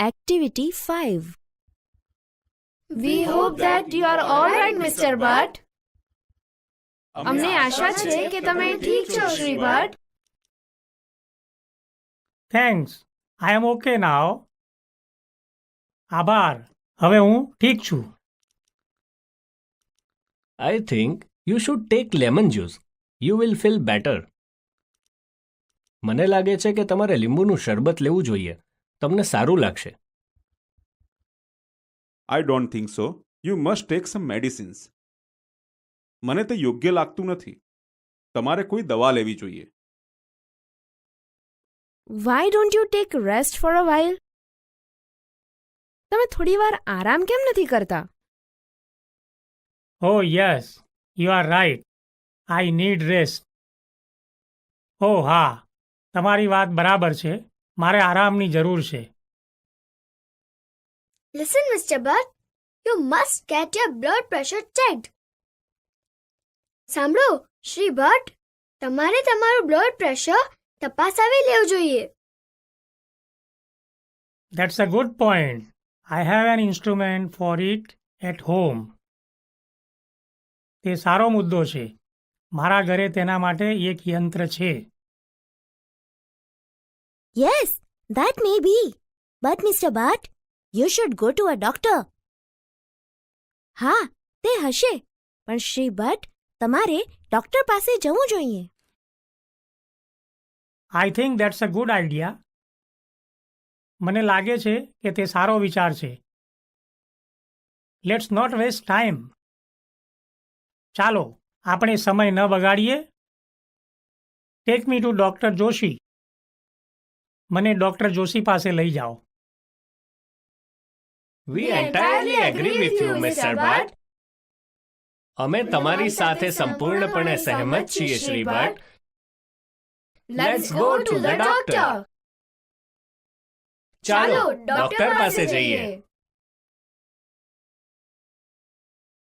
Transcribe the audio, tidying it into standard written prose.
Activity 5. We hope that you are all right, Mr. Bhatt. અમને આશા છે કે તમે ઠીક છો, શ્રી ભટ્ટ. થેન્ક્સ, આઈ એમ ઓકે નાવ. આભાર, હવે હું ઠીક છું. I think you should take lemon juice. You will feel better. મને લાગે છે કે તમારે લીંબુનું શરબત લેવું જોઈએ. તમને સારું લાગશે. I don't think so. You must take some medicines. મને તે યોગ્ય લાગતું નથી. તમારે કોઈ દવા લેવી જોઈએ. Why don't you take rest for a while? તમે થોડી વાર આરામ કેમ નથી કરતા? Oh yes, you are right. I need rest. ઓહ હા, તમારી વાત બરાબર છે. મારે આરામની જરૂર છે. Listen, Mr. Bhatt, you must get your blood pressure checked. સાંભળો, શ્રી ભટ્ટ, તમારે તમારું બ્લડ પ્રેશર તપાસાવી લેવું જોઈએ. That's a good point. I have an instrument for it at home. તે સારો મુદ્દો છે. મારા ઘરે તેના માટે એક યંત્ર છે. Yes, that may be. But Mr. Bhatt, you should go to a doctor. હા, તે હશે. પણ શ્રી ભટ્ટ, તમારે ડોક્ટર પાસે જવું જોઈએ. I think that's a good idea. મને લાગે છે કે તે સારો વિચાર છે. Let's not waste time. ચાલો, આપણે સમય ન બગાડીએ. Take me to doctor Joshi. મને ડોક્ટર જોશી પાસે લઈ જાઓ. We entirely agree with you, Mr. Bhatt. અમે તમારી સાથે સંપૂર્ણપણે સહેમત છીએ, Shri Bhatt. Let's go to the doctor. ચાલો, ડોક્ટર પાસે જઈએ.